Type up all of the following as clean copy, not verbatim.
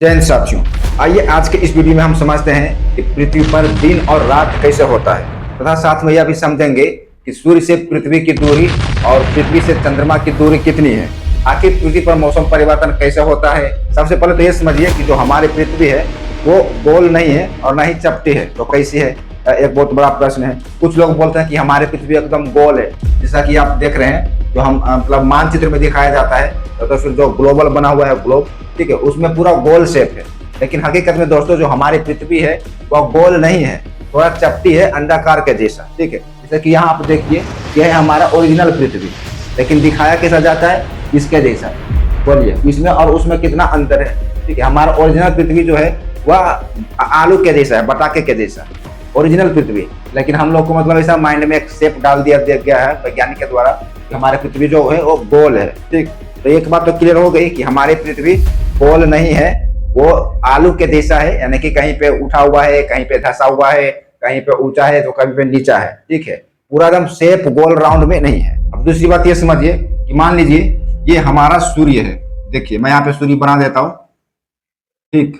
जैन साथियों, आइए आज के इस वीडियो में हम समझते हैं कि पृथ्वी पर दिन और रात कैसे होता है तथा साथ में यह भी समझेंगे कि सूर्य से पृथ्वी की दूरी और पृथ्वी से चंद्रमा की दूरी कितनी है। आखिर पृथ्वी पर मौसम परिवर्तन कैसे होता है। सबसे पहले तो यह समझिए कि जो हमारी पृथ्वी है वो गोल नहीं है और ना ही चपटी है, तो कैसी है, एक बहुत बड़ा प्रश्न है। कुछ लोग बोलते हैं कि हमारी पृथ्वी एकदम गोल है, जैसा कि आप देख रहे हैं, जो हम मतलब मानचित्र में दिखाया जाता है, तो फिर जो ग्लोबल बना हुआ है ग्लोब, ठीक है, उसमें पूरा गोल शेप है। लेकिन हकीकत में दोस्तों जो हमारी पृथ्वी है वह गोल नहीं है, थोड़ा चपटी है, अंडाकार के जैसा, ठीक है। जैसे कि यहाँ आप देखिए, यह है हमारा ओरिजिनल पृथ्वी, लेकिन दिखाया कैसा जाता है, इसके जैसा। बोलिए इसमें और उसमें कितना अंतर है, ठीक है। हमारा ओरिजिनल पृथ्वी जो है वह आलू के जैसा है, बताके के जैसा ओरिजिनल पृथ्वी। लेकिन हम लोग को मतलब ऐसा माइंड में एक शेप डाल दिया गया है वैज्ञानिक के द्वारा कि हमारी पृथ्वी जो है वो गोल है, ठीक। तो एक बात तो क्लियर हो गई कि हमारी पृथ्वी गोल नहीं है, वो आलू के जैसा है, यानी कि कहीं पे उठा हुआ है, कहीं पे धंसा हुआ है, कहीं पे ऊंचा है तो कहीं पे नीचा है, ठीक है। पूरा एकदम शेप गोल राउंड में नहीं है। अब दूसरी बात ये समझिए कि मान लीजिए ये हमारा सूर्य है, देखिए मैं यहाँ पे सूर्य बना देता हूँ, ठीक।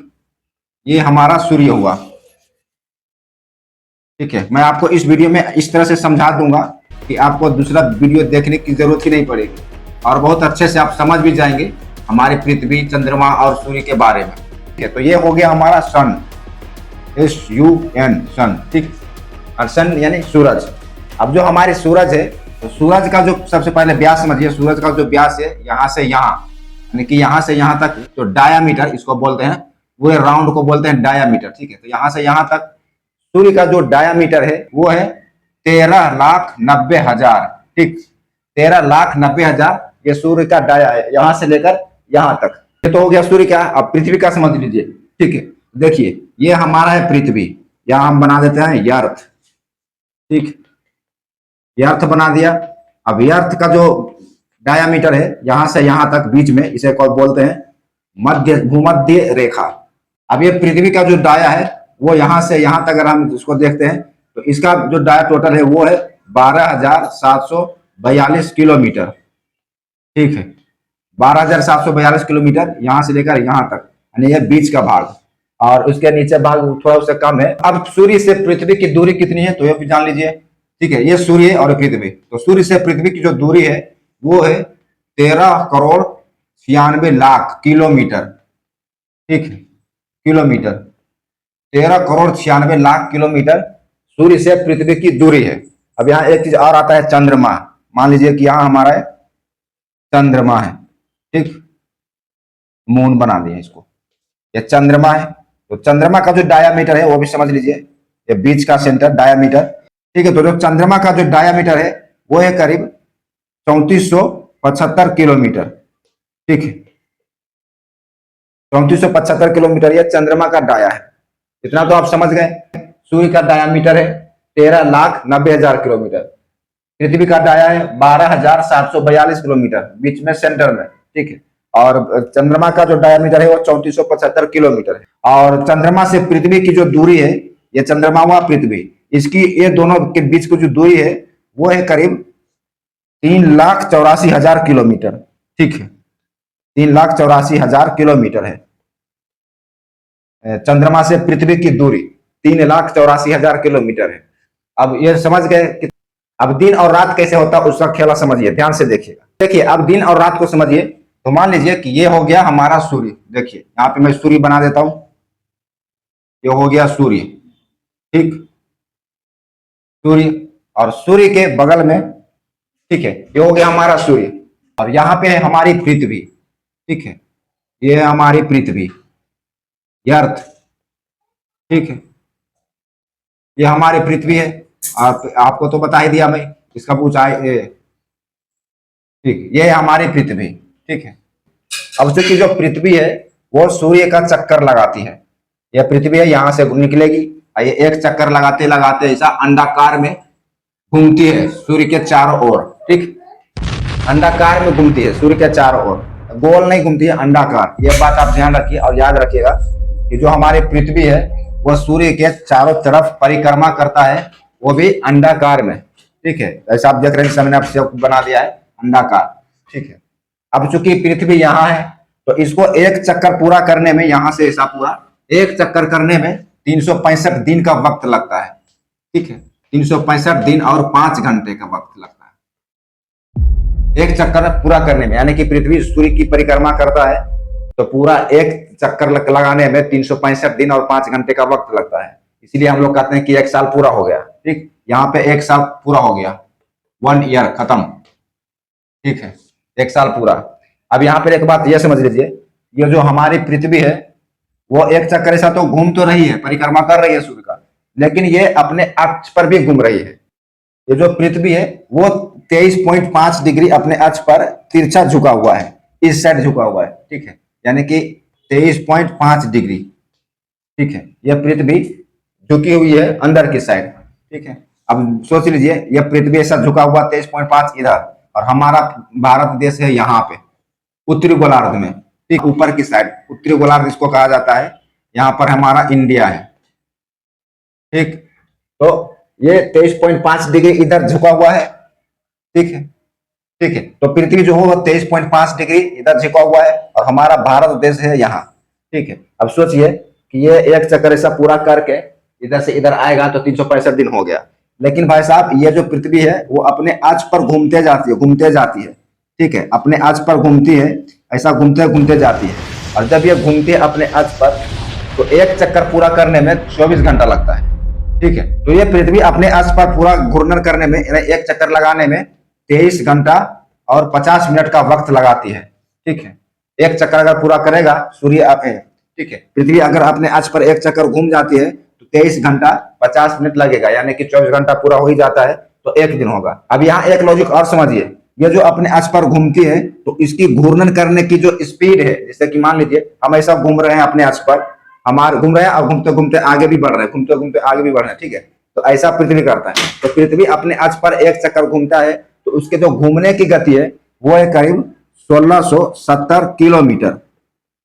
ये हमारा सूर्य हुआ, ठीक है। मैं आपको इस वीडियो में इस तरह से समझा दूंगा कि आपको दूसरा वीडियो देखने की जरूरत ही नहीं पड़ेगी और बहुत अच्छे से आप समझ भी जाएंगे हमारी पृथ्वी, चंद्रमा और सूर्य के बारे में, ठीक है। तो ये हो गया हमारा सन, SUN, सन, ठीक। और सन यानी सूरज। अब जो हमारे सूरज है, तो सूरज का जो सबसे पहले व्यास समझिए, सूरज का जो व्यास है यहाँ से यहाँ, यानी कि यहाँ से यहाँ तक जो डायामीटर इसको बोलते हैं, पूरे राउंड को बोलते हैं डायामीटर, ठीक है। तो यहाँ से यहाँ तक सूर्य का जो डायामीटर है वो है 13,90,000, ठीक। 13,90,000 ये सूर्य का डाया है, यहाँ से लेकर यहाँ तक। ये तो हो गया सूर्य का। अब पृथ्वी का समझ लीजिए, ठीक है। देखिए ये हमारा है पृथ्वी, यहाँ हम बना देते हैं अर्थ, ठीक। अर्थ बना दिया। अब अर्थ का जो डायामीटर है यहाँ से यहाँ तक बीच में, इसे कौन बोलते हैं, मध्य भूमध्य रेखा। अब ये पृथ्वी का जो डाया है वो यहाँ से यहाँ तक अगर हम इसको देखते हैं तो इसका जो डाया टोटल है वो है 12,742 किलोमीटर, ठीक है। 12,742 किलोमीटर यहाँ से लेकर यहाँ तक, यानी ये बीच का भाग, और उसके नीचे भाग थोड़ा उससे कम है। अब सूर्य से पृथ्वी की दूरी कितनी है तो ये भी जान लीजिए, ठीक है। ये सूर्य और पृथ्वी, तो सूर्य से पृथ्वी की जो दूरी है वो है 13,96,00,000 किलोमीटर, ठीक है। किलोमीटर 13,96,00,000 किलोमीटर सूर्य से पृथ्वी की दूरी है। अब यहाँ एक चीज और आता है, चंद्रमा। मान लीजिए कि यहाँ हमारा है चंद्रमा है, ठीक। मून बना दिया इसको, ये चंद्रमा है। तो चंद्रमा का जो डायामीटर है वो भी समझ लीजिए, ये बीच का सेंटर डायामीटर, ठीक है। तो जो चंद्रमा का जो डायामीटर है वो है करीब 3475 किलोमीटर, ठीक है। 3475 किलोमीटर ये चंद्रमा का डाया है। इतना तो आप समझ गए। सूर्य का डायामीटर है 13,90,000 किलोमीटर, पृथ्वी का डाया है 12,742 किलोमीटर, बीच में सेंटर में, ठीक है। और चंद्रमा का जो डायामीटर है वो 3475 किलोमीटर है। और चंद्रमा से पृथ्वी की जो दूरी है, ये चंद्रमा हुआ पृथ्वी, इसकी ये दोनों के बीच की जो दूरी है वो है करीब 3,84,000 किलोमीटर, ठीक है। 3,84,000 किलोमीटर है चंद्रमा से पृथ्वी की दूरी, 3,84,000 किलोमीटर है। अब ये समझ गए कि अब दिन और रात कैसे होता है उसका खेला समझिए, ध्यान से देखिएगा। देखिए अब दिन और रात को समझिए, तो मान लीजिए कि ये हो गया हमारा सूर्य, देखिए यहाँ पे मैं सूर्य बना देता हूं, ये हो गया सूर्य, ठीक। सूर्य और सूर्य के बगल में, ठीक है, ये हो गया हमारा सूर्य, और यहाँ पे है हमारी पृथ्वी, ठीक है। ये है हमारी पृथ्वी, अर्थ, ठीक है। ये हमारी पृथ्वी है। आपको तो बता ही दिया मैं, इसका ऊंचाई, ठीक। ये है हमारी पृथ्वी, ठीक है। अब चूंकि जो पृथ्वी है वो सूर्य का चक्कर लगाती है, यह पृथ्वी है यहाँ से निकलेगी, ये एक चक्कर लगाते लगाते ऐसा अंडाकार में घूमती है सूर्य के चारों ओर, ठीक। अंडाकार में घूमती है सूर्य के चारों ओर, गोल नहीं घूमती है, अंडाकार। यह बात आप ध्यान रखिए और याद रखिएगा कि जो हमारी पृथ्वी है वह सूर्य के चारों तरफ परिक्रमा करता है, वो भी अंडाकार में, ठीक है। ऐसा आप देख रहे हैं, मैंने आपसे बना दिया है अंडाकार, ठीक है। अब चूंकि पृथ्वी यहाँ है तो इसको एक चक्कर पूरा करने में, यहां से ऐसा पूरा एक चक्कर करने में 365 दिन का वक्त लगता है। ठीक है, 365 दिन और 5 घंटे का वक्त लगता है एक चक्कर पूरा करने में। यानी कि पृथ्वी सूर्य की परिक्रमा करता है तो पूरा एक चक्कर लगाने में 365 दिन और 5 घंटे का वक्त लगता है। इसलिए हम लोग कहते हैं कि 1 साल पूरा हो गया। ठीक, यहाँ पे 1 साल पूरा हो गया, 1 ईयर खत्म। ठीक है, 1 साल पूरा। अब यहाँ पर एक बात यह समझ लीजिए, ये जो हमारी पृथ्वी है वो एक चक्कर ऐसा तो घूम तो रही है, परिक्रमा कर रही है सूर्य का, लेकिन ये अपने अक्ष पर भी घूम रही है। ये जो पृथ्वी है वो 23.5 डिग्री अपने अक्ष पर तिरछा झुका हुआ है, इस साइड झुका हुआ है। ठीक है, यानी कि 23.5 डिग्री। ठीक है, यह पृथ्वी झुकी हुई है अंदर की साइड। ठीक है, अब सोच लीजिए यह पृथ्वी ऐसा झुका हुआ 23.5 इधर, और हमारा भारत देश है यहाँ पे उत्तरी गोलार्ध में, ठीक ऊपर की साइड, उत्तरी गोलार्ध इसको कहा जाता है। यहाँ पर हमारा इंडिया है। ठीक, तो ये 23.5 डिग्री इधर झुका हुआ है। ठीक है, ठीक है, तो पृथ्वी जो हो 23.5 डिग्री इधर झुका हुआ है और हमारा भारत देश है यहाँ। ठीक है, अब सोचिए कि ये एक चक्कर ऐसा पूरा करके इधर से इधर आएगा तो 365 दिन हो गया। लेकिन भाई साहब ये जो पृथ्वी है वो अपने अक्ष पर घूमते जाती है, घूमते जाती है। ठीक है, अपने अक्ष पर घूमती है, ऐसा घूमते घूमते जाती है। और जब ये घूमती है अपने अक्ष पर तो एक चक्कर पूरा करने में 24 घंटा लगता है। ठीक है, तो ये पृथ्वी अपने अक्ष पर पूरा घूर्णन करने में, एक चक्कर लगाने में 23 घंटा और 50 मिनट का वक्त लगाती है। ठीक है, एक चक्कर अगर पूरा करेगा सूर्य, ठीक है, पृथ्वी अगर अपने अक्ष पर एक चक्कर घूम जाती है तो 23 घंटा 50 मिनट लगेगा, यानी कि 24 घंटा पूरा हो ही जाता है तो एक दिन होगा। अब यहाँ एक लॉजिक और समझिए, ये जो अपने अक्ष पर घूमती है तो इसकी घूर्णन करने की जो स्पीड है, जैसे कि मान लीजिए हम ऐसा घूम रहे हैं अपने अक्ष पर, हमारे घूम रहे हैं और घूमते घूमते आगे भी बढ़ रहे हैं, घूमते घूमते आगे भी बढ़ रहे हैं। ठीक है, तो ऐसा पृथ्वी करता है। तो पृथ्वी अपने अक्ष पर एक चक्कर घूमता है तो उसके जो घूमने की गति है वो है करीब 1670 किलोमीटर।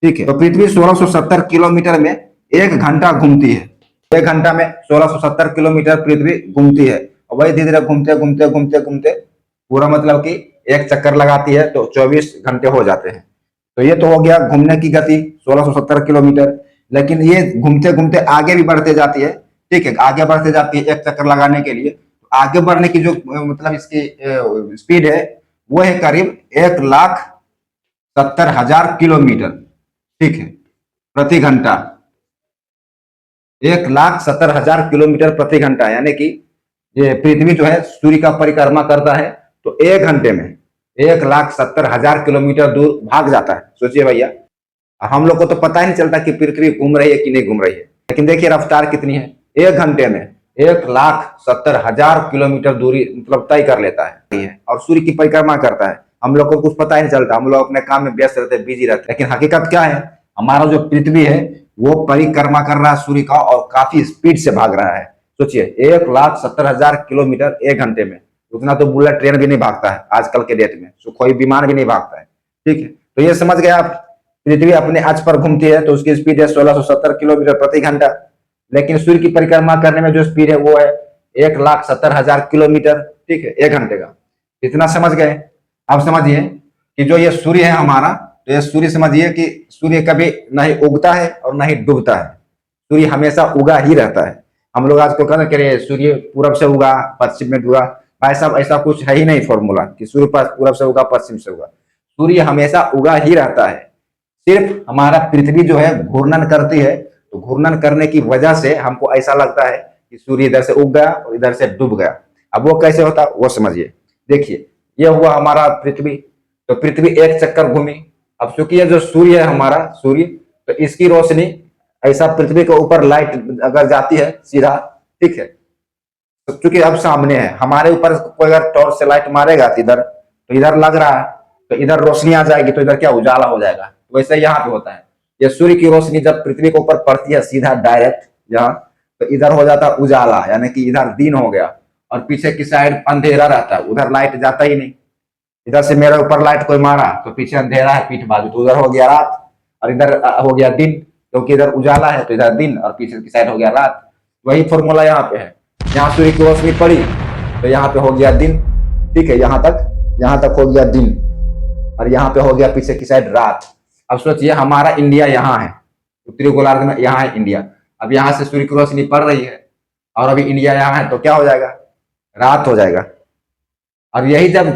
ठीक है, तो पृथ्वी 1670 किलोमीटर में 1 घंटा घूमती है। 1 घंटा में 1670 किलोमीटर पृथ्वी घूमती है, और वही धीरे धीरे घूमते घूमते घूमते घूमते पूरा मतलब कि एक चक्कर लगाती है तो 24 घंटे हो जाते हैं। तो ये तो हो गया घूमने की गति 1670 किलोमीटर। लेकिन ये घूमते घूमते आगे भी बढ़ते जाती है। ठीक है, आगे बढ़ते जाती है एक चक्कर लगाने के लिए। तो आगे बढ़ने की जो मतलब इसकी स्पीड है वो है करीब 1,70,000 किलोमीटर। ठीक है, प्रति घंटा 1,70,000 किलोमीटर प्रति घंटा, यानी कि ये पृथ्वी जो है सूर्य का परिक्रमा करता है तो 1 घंटे में 1,70,000 किलोमीटर दूर भाग जाता है। सोचिए भैया, हम लोग को तो पता ही नहीं चलता कि पृथ्वी घूम रही है कि नहीं घूम रही है, लेकिन देखिए रफ्तार कितनी है, 1 घंटे में 1,70,000 किलोमीटर दूरी मतलब तय कर लेता है और सूर्य की परिक्रमा करता है। हम लोग को कुछ पता ही नहीं चलता, हम लोग अपने काम में व्यस्त रहते हैं, बिजी रहते हैं। लेकिन हकीकत क्या है, हमारा जो पृथ्वी है वो परिक्रमा कर रहा है सूर्य का और काफी स्पीड से भाग रहा है। सोचिए 1,70,000 किलोमीटर 1 घंटे में, उतना तो बुलेट ट्रेन भी नहीं भागता है आजकल के डेट में, कोई विमान भी नहीं भागता है। ठीक है, तो ये समझ गए आप, पृथ्वी अपने अक्ष पर घूमती है तो उसकी स्पीड है 1670 किलोमीटर प्रति घंटा। लेकिन सूर्य की परिक्रमा करने में जो स्पीड है वो है 1,70,000 किलोमीटर। ठीक है, 1 घंटे का। इतना समझ गए। अब समझिए कि जो ये सूर्य है हमारा, तो ये सूर्य समझिए कि सूर्य कभी नहीं उगता है और नहीं डूबता है, सूर्य हमेशा उगा ही रहता है। हम लोग आज को कहना करिए सूर्य पूरब से उगा पश्चिम में डूबा, भाई साहब ऐसा कुछ है ही नहीं फॉर्मूला कि सूर्य पूरब से उगा पश्चिम से उगा। सूर्य हमेशा उगा ही रहता है, सिर्फ हमारा पृथ्वी जो है घूर्णन करती है, तो घूर्णन करने की वजह से हमको ऐसा लगता है कि सूर्य इधर से उग गया और इधर से डूब गया। अब वो कैसे होता वो समझिए। देखिए ये हुआ हमारा पृथ्वी, तो पृथ्वी एक चक्कर घूमी। अब चूंकि ये जो सूर्य है हमारा सूर्य, तो इसकी रोशनी ऐसा पृथ्वी के ऊपर लाइट अगर जाती है सीधा, ठीक है, तो चूंकि अब सामने है हमारे ऊपर, कोई अगर टॉर्च से लाइट मारेगा तो इधर लग रहा है तो इधर रोशनी आ जाएगी, तो इधर क्या उजाला हो जाएगा। वैसे यहाँ पे होता है, ये सूर्य की रोशनी जब पृथ्वी के ऊपर पड़ती है सीधा डायरेक्ट यहाँ, तो इधर हो जाता है उजाला, यानी कि इधर दिन हो गया और पीछे की साइड अंधेरा रहता है, उधर लाइट जाता ही नहीं। इधर से मेरे ऊपर लाइट कोई मारा तो पीछे अंधेरा है पीठ बाजू, तो उधर हो गया रात और इधर हो गया दिन, क्योंकि इधर उजाला है तो इधर दिन और पीछे की साइड हो गया रात। वही फॉर्मूला यहाँ पे है, यहाँ सूर्य की रोशनी पड़ी तो यहाँ पे हो गया दिन। ठीक है, यहाँ तक हो गया दिन और यहाँ पे हो गया पीछे की साइड रात। अब सोचिए हमारा इंडिया यहाँ है, उत्तरी गोलार्ध में यहाँ है इंडिया। अब यहाँ से सूर्य की रोशनी पड़ रही है और अभी इंडिया यहाँ है, तो क्या हो जाएगा, रात हो जाएगा। और यही जब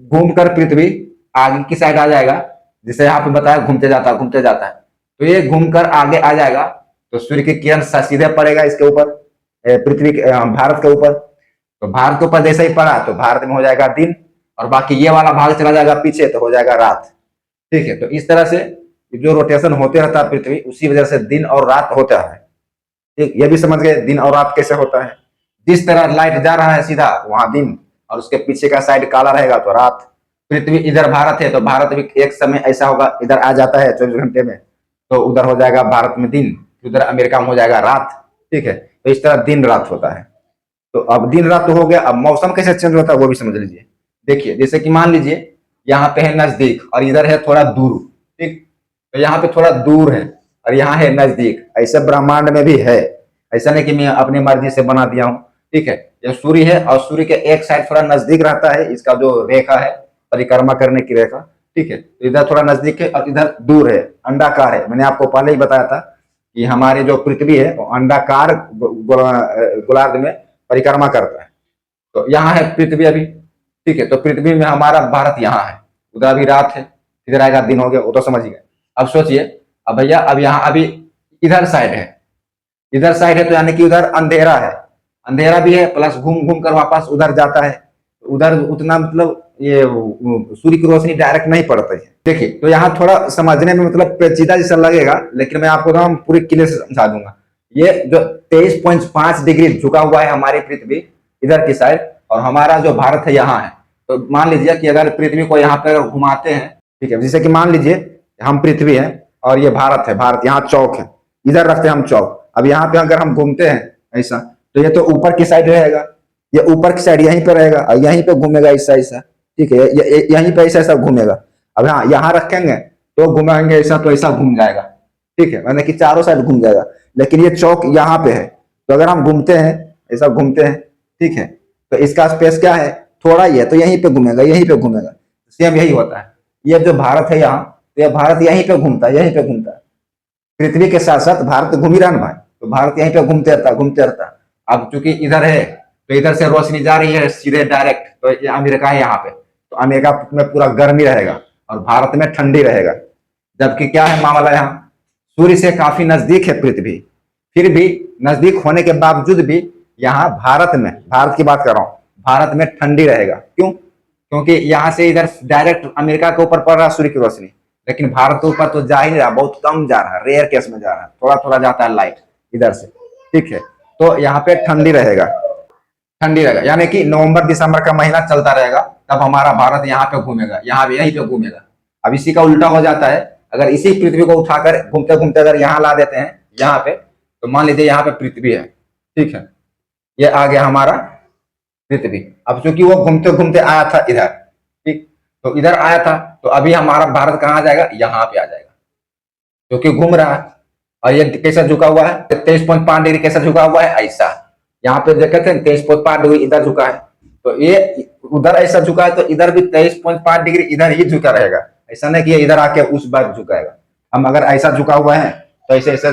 घूमकर पृथ्वी आगे की साइड आ जाएगा, जिसे यहाँ पे बताया घूमते जाता है, तो ये घूमकर आगे आ जाएगा तो सूर्य की किरण सीधे पड़ेगा इसके ऊपर, पृथ्वी भारत के ऊपर। तो भारत के ऊपर जैसे ही पड़ा तो भारत में हो जाएगा दिन, और बाकी ये वाला भाग चला जाएगा पीछे तो हो जाएगा रात। ठीक है, तो इस तरह से जो रोटेशन होते रहता है पृथ्वी, उसी वजह से दिन और रात होता है। ठीक, ये भी समझ गए दिन और रात कैसे होता है। जिस तरह लाइट जा रहा है सीधा वहां दिन, और उसके पीछे का साइड काला रहेगा तो रात। पृथ्वी इधर भारत है तो भारत भी एक समय ऐसा होगा, इधर आ जाता है 24 घंटे में, तो उधर हो जाएगा भारत में दिन, उधर अमेरिका में हो जाएगा रात। ठीक है, तो इस तरह दिन रात होता है। तो अब दिन रात तो हो गया, अब मौसम कैसे चेंज होता है वो भी समझ लीजिए। देखिए जैसे कि मान लीजिए यहाँ पे है नजदीक और इधर है थोड़ा दूर। ठीक, तो यहाँ पे थोड़ा दूर है और यहाँ है नजदीक, ऐसे ब्रह्मांड में भी है। ऐसा नहीं कि मैं अपनी मर्जी से बना दिया हूँ। ठीक है, ये सूर्य है और सूर्य के एक साइड थोड़ा नजदीक रहता है, इसका जो रेखा है परिक्रमा करने की रेखा। ठीक है, तो इधर थोड़ा नजदीक है और इधर दूर है, अंडाकार है। मैंने आपको पहले ही बताया था कि हमारी जो पृथ्वी है वो अंडाकार गोलार्ध में परिक्रमा करता है। तो यहाँ है पृथ्वी अभी। ठीक है, तो पृथ्वी में हमारा भारत यहाँ है, उधर अभी रात है, इधर आएगा दिन हो गया, वो तो समझ गए। अब सोचिए, अब भैया अब यहाँ अभी इधर साइड है, इधर साइड है तो यानी कि उधर अंधेरा है, अंधेरा भी है प्लस घूम घूम कर वापस उधर जाता है। उधर उतना मतलब ये सूर्य की रोशनी डायरेक्ट नहीं पड़ती है। देखिए तो यहाँ थोड़ा समझने में मतलब पेचीदा जैसा लगेगा, लेकिन मैं आपको ना पूरी क्लियर से समझा दूंगा। ये जो 23.5 डिग्री झुका हुआ है हमारी पृथ्वी इधर की साइड, और हमारा जो भारत है यहाँ है। तो मान लीजिए कि अगर पृथ्वी को यहाँ पर घुमाते हैं, ठीक है, जैसे कि मान लीजिए हम पृथ्वी है और ये भारत है, भारत यहाँ चौक है, इधर रखते हैं हम चौक। अब यहाँ पे अगर हम घूमते हैं ऐसा, तो ये तो ऊपर की साइड रहेगा, ये ऊपर की साइड यहीं पे रहेगा और यहीं पे घूमेगा ऐसा ऐसा। ठीक है, यहीं पे ऐसा ऐसा घूमेगा। अब हाँ यहाँ रखेंगे तो घुमाएंगे ऐसा तो ऐसा घूम जाएगा। ठीक है, मतलब कि चारों साइड घूम जाएगा, लेकिन ये चौक यहाँ पे है, तो अगर हम घूमते हैं ऐसा घूमते हैं, ठीक है, तो इसका स्पेस क्या है, थोड़ा ही है, तो यहीं पे घूमेगा यहीं पे घूमेगा। सेम यही होता है, ये जो भारत है यहाँ, तो ये भारत यहीं पे घूमता है, यहीं पे घूमता है। पृथ्वी के साथ साथ भारत घूम ही रहा ना भाई, तो भारत यहीं पे घूमते रहता घूमते रहता। अब चूंकि इधर है तो इधर से रोशनी जा रही है सीधे डायरेक्ट, तो ये अमेरिका है यहाँ पे, तो अमेरिका में पूरा गर्मी रहेगा और भारत में ठंडी रहेगा। जबकि क्या है मामला, यहाँ सूर्य से काफी नजदीक है पृथ्वी, फिर भी नजदीक होने के बावजूद भी यहाँ भारत में, भारत की बात कर रहा हूँ, भारत में ठंडी रहेगा। क्यों? क्योंकि यहाँ से इधर डायरेक्ट अमेरिका के ऊपर पड़ रहा है सूर्य की रोशनी, लेकिन भारत के ऊपर तो जा ही नहीं रहा, बहुत कम जा रहा है, रेयर केस में जा रहा है, थोड़ा थोड़ा जाता है लाइट इधर से। ठीक है, तो यहाँ पे ठंडी रहेगा, ठंडी रहेगा, यानी कि नवंबर दिसंबर का महीना चलता रहेगा, तब हमारा भारत यहाँ पे घूमेगा, यहाँ भी यहीं पे घूमेगा। अब इसी का उल्टा हो जाता है, अगर इसी पृथ्वी को उठाकर घूमते घूमते अगर यहाँ ला देते हैं यहाँ पे, तो मान लीजिए यहाँ पे पृथ्वी है, ठीक है, ये आ गया हमारा पृथ्वी। अब चूंकि वो घूमते घूमते आया था इधर, ठीक, तो इधर आया था, तो अभी हमारा भारत कहाँ आ जाएगा, यहाँ पे आ जाएगा, क्योंकि घूम रहा है। और ये कैसा झुका हुआ है, 23.5 डिग्री कैसा झुका हुआ है, ऐसा। यहाँ पे देखे थे 23.5 डिग्री इधर झुका है, तो ये उधर ऐसा झुका है, तो इधर भी 23.5 डिग्री इधर ही झुका रहेगा। ऐसा नहीं कि ये इधर आके उस बार झुकाएगा। हम अगर ऐसा झुका हुआ है तो ऐसे ऐसे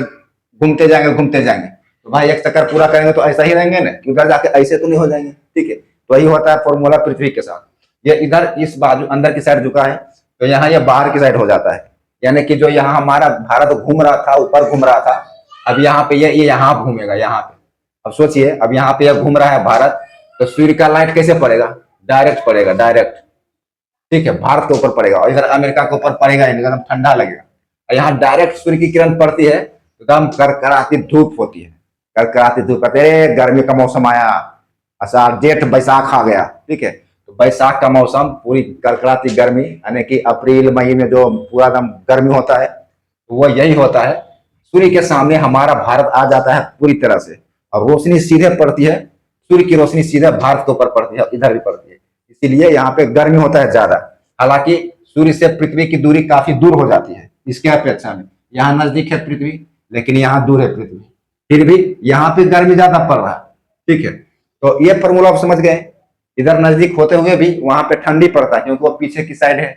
घूमते जाएंगे, तो भाई एक चक्कर पूरा करेंगे तो ऐसा ही रहेंगे ना, कि उधर जाके ऐसे तो नहीं हो जाएंगे। ठीक है, तो वही होता है फॉर्मूला पृथ्वी के साथ। ये इधर इस बाजू अंदर की साइड झुका है, तो यहाँ ये बाहर की साइड हो जाता है, यानी कि जो यहाँ हमारा भारत घूम रहा था, ऊपर घूम रहा था, अब यहाँ पे ये यहाँ घूमेगा यहाँ पे। अब सोचिए, अब यहाँ पे घूम रहा है भारत, तो सूर्य का लाइट कैसे पड़ेगा, डायरेक्ट पड़ेगा, डायरेक्ट। ठीक है, भारत के ऊपर पड़ेगा और इधर अमेरिका के ऊपर पड़ेगा, एकदम ठंडा लगेगा। और यहाँ डायरेक्ट सूर्य की किरण पड़ती है, एकदम करकराती धूप होती है, करकराती धूप। अरे गर्मी का मौसम आया, आषाढ़ जेठ बैसाख आ गया। ठीक है, तो बैसाख का मौसम पूरी करकराती गर्मी, यानी कि अप्रैल मई में जो पूरा दम गर्मी होता है, तो वो यही होता है। सूर्य के सामने हमारा भारत आ जाता है पूरी तरह से, और रोशनी सीधे पड़ती है, सूर्य की रोशनी सीधे भारत के ऊपर पड़ती है, इधर भी पड़ती है, इसीलिए यहाँ पे गर्मी होता है ज्यादा। हालांकि सूर्य से पृथ्वी की दूरी काफी दूर हो जाती है इसके अपेक्षा में, यहाँ नजदीक है पृथ्वी लेकिन यहाँ दूर है पृथ्वी, फिर भी यहाँ पे गर्मी ज्यादा पड़ रहा है। ठीक है, तो ये फॉर्मूला आप समझ गए। इधर नजदीक होते हुए भी वहां पे ठंडी पड़ता है, क्योंकि वो पीछे की साइड है,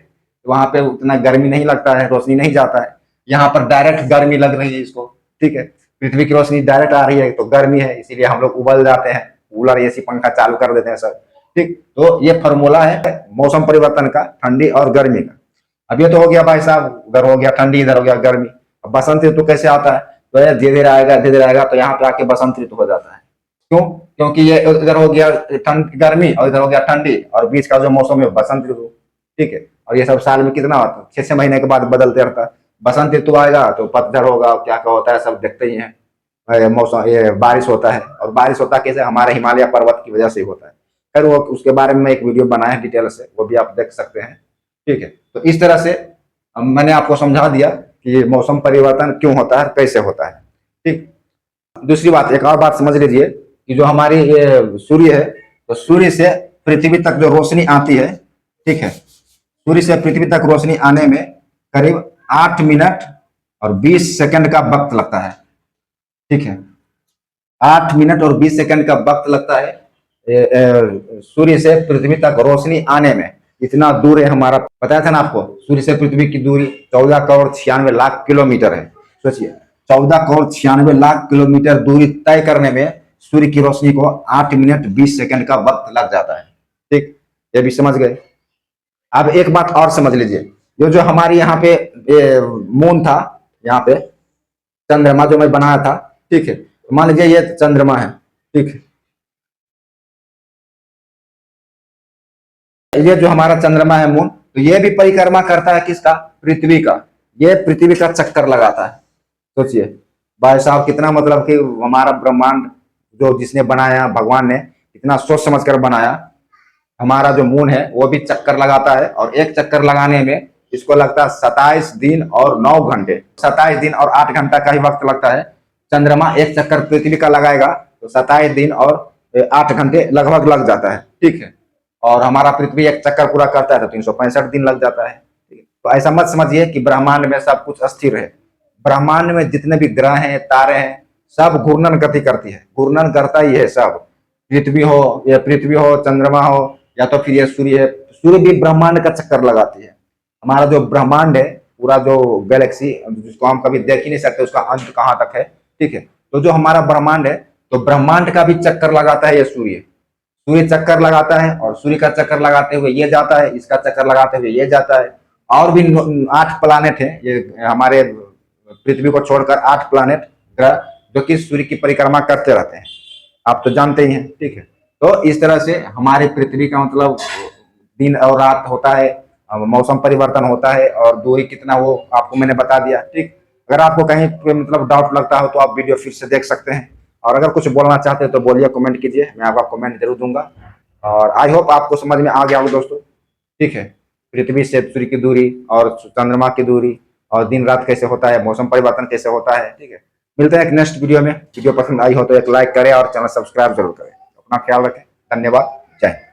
तो वहां पे उतना गर्मी नहीं लगता है, रोशनी नहीं जाता है। यहाँ पर डायरेक्ट गर्मी लग रही है इसको, ठीक है। पृथ्वी की रोशनी डायरेक्ट आ रही है तो गर्मी है, इसीलिए हम लोग उबल जाते हैं, कूलर एसी पंखा चालू कर देते हैं सर, ठीक। तो ये फॉर्मूला है मौसम परिवर्तन का, ठंडी और गर्मी का। अब ये तो हो गया भाई साहब, उधर हो गया ठंडी, इधर हो गया गर्मी। अब बसंत ऋतु कैसे आता है? तो ये धीरे धीरे आएगा, धीरे धीरे आएगा, तो यहाँ पे आके बसंत ऋतु हो जाता है। क्यों? क्योंकि ये इधर हो गया गर्मी और इधर हो गया ठंडी, और बीच का जो मौसम है बसंत ऋतु, ठीक है। और ये सब साल में कितना होता है? 6-6 महीने के बाद बदलते रहता है। बसंत ऋतु आएगा तो पतझड़ होगा, क्या क्या होता है सब देखते ही हैं। मौसम, ये बारिश होता है, और बारिश होता कैसे? हमारे हिमालय पर्वत की वजह से होता है। फिर वो उसके बारे में एक वीडियो बनाया है डिटेल से, वो भी आप देख सकते हैं, ठीक है। तो इस तरह से मैंने आपको समझा दिया कि मौसम परिवर्तन क्यों होता है, कैसे होता है, ठीक। दूसरी बात, एक और बात समझ लीजिए कि जो हमारी ये सूर्य है, तो सूर्य से पृथ्वी तक जो रोशनी आती है, ठीक है, सूर्य से पृथ्वी तक रोशनी आने में करीब 8 मिनट और 20 सेकंड का वक्त लगता है, ठीक है। 8 मिनट और 20 सेकंड का वक्त लगता है सूर्य से पृथ्वी तक रोशनी आने में। इतना दूर है हमारा, बताया था ना आपको, सूर्य से पृथ्वी की दूरी 14 करोड़ 96 लाख किलोमीटर है। सोचिए, 14 करोड़ 96 लाख किलोमीटर दूरी तय करने में सूर्य की रोशनी को 8 मिनट 20 सेकंड का वक्त लग जाता है, ठीक। ये भी समझ गए। अब एक बात और समझ लीजिए, जो हमारी यहाँ पे मून था, यहाँ पे चंद्रमा जो मैं बनाया था, ठीक है, मान लीजिए ये चंद्रमा है, ठीक है। ये जो हमारा चंद्रमा है मून, तो ये भी परिक्रमा करता है किसका? पृथ्वी का। ये पृथ्वी का चक्कर लगाता है। सोचिए भाई साहब, कितना मतलब कि हमारा ब्रह्मांड जो जिसने बनाया, भगवान ने इतना सोच समझ कर बनाया। हमारा जो मून है वो भी चक्कर लगाता है, और एक चक्कर लगाने में इसको लगता है 27 दिन और 9 घंटे। 27 दिन और 8 घंटा का ही वक्त लगता है। चंद्रमा एक चक्कर पृथ्वी का लगाएगा तो 27 दिन और 8 घंटे लगभग लग जाता है, ठीक है। और हमारा पृथ्वी एक चक्कर पूरा करता है तो 365 दिन लग जाता है। तो ऐसा मत समझिए कि ब्रह्मांड में सब कुछ अस्थिर है। ब्रह्मांड में जितने भी ग्रह हैं, तारे हैं, सब घूर्णन गति करती है, घूर्णन करता ही है सब। पृथ्वी हो, चंद्रमा हो, या तो फिर ये सूर्य है। सूर्य भी ब्रह्मांड का चक्कर लगाती है। हमारा जो ब्रह्मांड है, पूरा जो गैलेक्सी जिसको हम कभी देख ही नहीं सकते, उसका अंत कहाँ तक है, ठीक है। तो जो हमारा ब्रह्मांड है, तो ब्रह्मांड का भी चक्कर लगाता है ये सूर्य। सूर्य चक्कर लगाता है, और सूर्य का चक्कर लगाते हुए ये जाता है, इसका चक्कर लगाते हुए ये जाता है। और भी 8 प्लानेट है ये हमारे पृथ्वी को छोड़कर, 8 प्लानेट ग्रह जो कि सूर्य की परिक्रमा करते रहते हैं, आप तो जानते ही हैं, ठीक है। तो इस तरह से हमारे पृथ्वी का मतलब दिन और रात होता है, मौसम परिवर्तन होता है, और दूरी कितना वो आपको मैंने बता दिया, ठीक। अगर आपको कहीं पे मतलब डाउट लगता हो तो आप वीडियो फिर से देख सकते हैं, और अगर कुछ बोलना चाहते हैं तो बोलिए, कमेंट कीजिए, मैं आपका कमेंट जरूर दूंगा। और आई होप आपको समझ में आ गया हो दोस्तों, ठीक है। पृथ्वी से सूर्य की दूरी और चंद्रमा की दूरी, और दिन रात कैसे होता है, मौसम परिवर्तन कैसे होता है, ठीक है। मिलते हैं एक नेक्स्ट वीडियो में। वीडियो पसंद आई हो तो एक लाइक करें और चैनल सब्सक्राइब जरूर करें। अपना ख्याल रखें। धन्यवाद। जय हिंद।